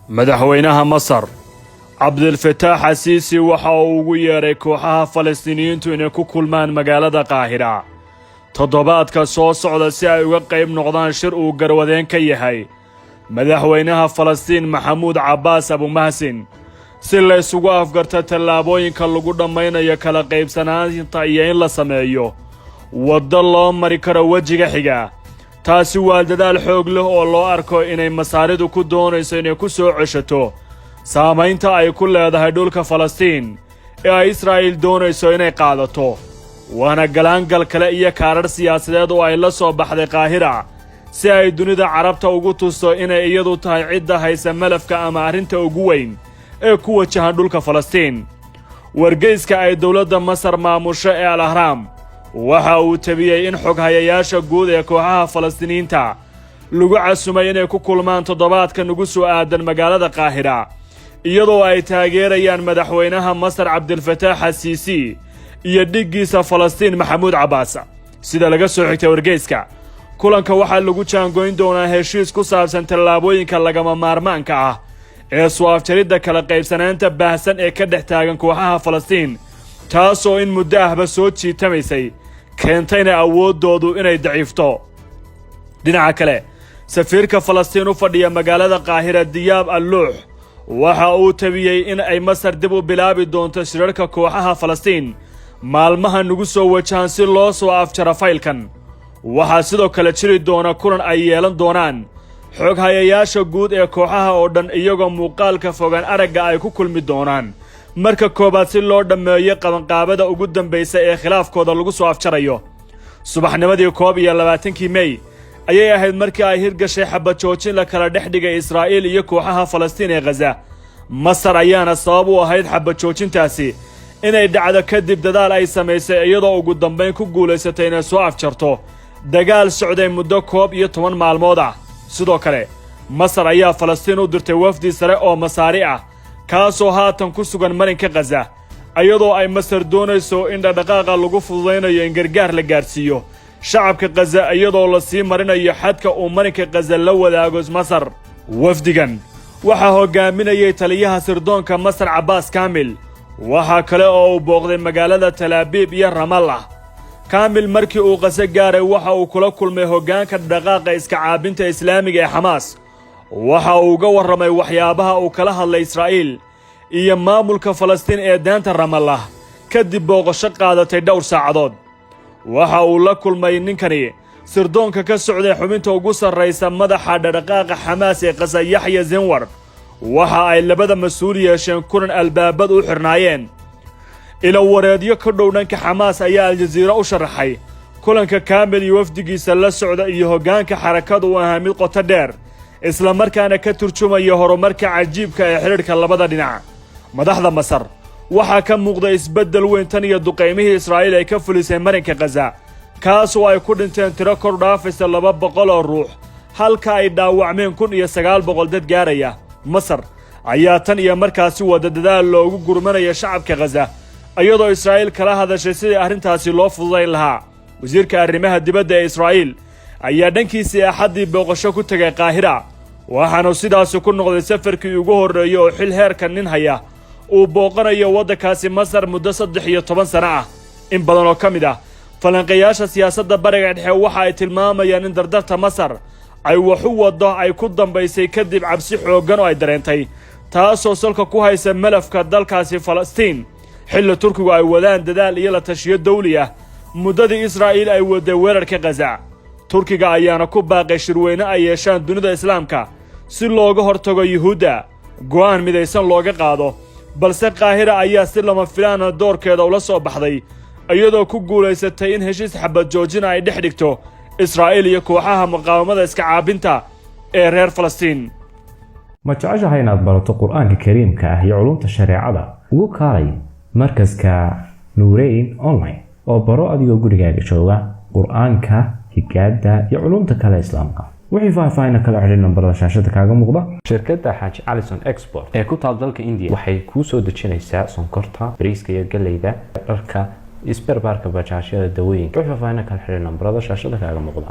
madaxweynaha Masar Cabdilfataax Asiisi waxa uu ugu yeeray kooxaha Falastiiniyiintu inay ku kulmaan magaalada Qaahira toddobaadka soo socda si ay uga qayb noqdaan shir uu garwadeen ka yahay madaxweynaha Falastiin Maxamuud Cabbaas Abu Mahsin si la isugu afgarto tallaabooyinka lagu dhammaynayo kala qaybsanaanta iyo in la sameeyo waddo loo mari karo wejiga xiga taasi waa dadaal xoog leh oo loo arko inay Masaaridu ku doonayso inay ku soo ceshato saamaynta ay ku leedahay dhulka Falastiin ee ay Israa'iil doonayso inay qaadato waana galaangal kale iyo kaarar siyaasadeed oo ay la soo baxday Qaahira si ay dunida Carabta ugu tusto inay iyadu tahay cidda haysa malafka ama arrinta ugu weyn ee ku wajahan dhulka Falastiin wargeyska ay dawladda Masar maamusho ee Al-Ahram waxa uu tabiyay in xog hayayaasha guud ee kooxaha Falastiiniyiinta lagu casumay inay ku kulmaan toddobaadka ugu soo aadan magaalada Qaahira iyadoo ay taageerayaan madaxweynaha Masar Cabdilfataax Asiisi iyo dhiggiisa Falastiin Maxamuud Cabbaas sida laga soo xigtay wargeyska kulanka waxaa lagu jaangoyn doonaa heshiis ku saabsan tallaabooyinka lagama maarmaanka ah ee soo afjaridda kala qaybsanaanta baahsan ee ka dhex taagan kooxaha Falastiin taasoo in muddo ahba soo jiitamaysay keentayna awooddoodu inay daciifto dhinaca kale safiirka Falastiin u fadhiya magaalada Qaahira Diyaab Al-Luux waxa uu tabiyay in ay Masar dib u bilaabi doonto shirarka kooxaha Falastiin maalmaha ugu soo wajahan si loo soo afjaro faylkan waxaa sidoo kale jiri doona kulan ay yeelan doonaan xog hayayaasha guud ee kooxaha oo dhan iyagoo muuqaalka fogaan aragga ay ku kulmi doonaan marka koobaad si loo dhammeeyo qabanqaabada ugu dambaysa ee khilaafkooda lagu soo afjarayo subaxnimadii 21 May ayay ahayd markii ay hirgashay xabad joojin la kala dhex dhigay Israa'iil iyo kooxaha Falastiin ee Gaza Masar ayaana sabab u ahayd xabad joojintaasi inay dhacdo kadib dadaal ay samaysay iyadoo ugu dambeyn ku guuleysatay inay soo afjarto dagaal socday muddo 11 maalmood ah sidoo kale Masar ayaa Falastiin u dirtay wafdi sare oo Masaari ah kaasoo haatan ku sugan marinka Gaza iyadoo ay Masar doonayso in dhaqaaqa lagu fududeynayo in gargaar la gaarsiiyo shacabka Gaza iyadoo la sii marinayo xadka uu marinka Gaza la wadaago Masar wafdigan waxa hogaaminayay taliyaha sirdoonka Masar Cabbaas Kaamil waxa kale oo uu booqday magaalada Tel Aviv iyo Ramallah Kaamil markii uu Gaza gaaray waxa uu kula kulmay hoggaanka dhaqaaqa iska caabinta Islaamiga ee Xamaas waxa uu uga warramay waxyaabaha uu kala hadlay Israa'iil iyo maamulka Falastiin ee daanta Ramallah kadib booqasho qaadatay dhowr saacadood waxa uu la kulmay ninkani sirdoonka ka socday xubinta ugu sarreysa madaxa dhaqaaqa Xamaas ee Gaza Yaxya Sinwar waxa ay labada mas'uul yeesheen kulan albaabad u xirnaayeen ila wareedyo ka dhow dhanka Xamaas ayaa Al-Jazeera u sharaxay kulanka Kaamil iyo wafdigiisa la socda iyo hoggaanka xarakadu u ahaa mid qoto dheer isla markaana ka turjumaya horumarka cajiibka ee xiriirka labada dhinac madaxda Masar waxa ka muuqda isbeddel weyn tan iyo duqeymihii Israa'iil ay ka fulisay marinka Gaza kaasoo ay ku dhinteen tiro kor dhaafaysa 200 oo ruux halka ay dhaawacmeen 1900 dad gaaraya Masar ayaa tan iyo markaasi wada dadaal loogu gurmanayo shacabka Gaza iyadoo Israa'iil kala hadashay sidii arrintaasi loo fududeyn lahaa wasiirka arrimaha dibadda ee Israa'iil ayaa dhankiisii axadii booqasho ku tagay Qaahira waxaanu sidaas ku noqday safarkii ugu horeeyay oo xil heerkan nin haya uu booqanayo waddankaasi Masar muddo 13 sano ah in badan oo ka mid ah falanqeeyaasha siyaasadda bariga dhexe waxa ay tilmaamayaan in dardarta Masar ay wax u wado ay ku dambaysay kadib cabsi xooggan oo ay dareentay taasoo salka ku haysa malafka dalkaasi Falastiin xilli Turkigu ay wadaan dadaal iyo la tashiyo dawli ah muddadii Israa'iil ay waday weerarka Gaza Turkiga ayaana ku baaqay shirweyne ay yeeshaan dunida Islaamka si looga hortago Yuhuudda go'aan midaysan looga qaado balse Qaahira ayaa si lama filaan doorkeeda ula soo baxday iyadoo ku guuleysatay in heshiis xabad joojin ay dhex dhigto Israa'iil iyo kooxaha muqaawamada iska caabinta ee reer Falastiin ma jeceshahay inaad barato Qur'aanka Kariimka ah iyo culumta shariicada ugu kaalay markaska Nuurayn Online oo baro adigoo gurigaaga jooga Qur'aanka higaada iyo culumta kale Islaamka wixii faahfaahin kala xiriir nambarada shaashada kaaga muuqda shirkadda Xaaji Alison Export ee ku taal dalka India waxay ku soo dejinaysaa sonkorta bariiska iyo galleyda dharka isbarbaarka bajaajyada dawooyinka wixii faahfaahin kala xiriir nambarada shaashada kaaga muuqda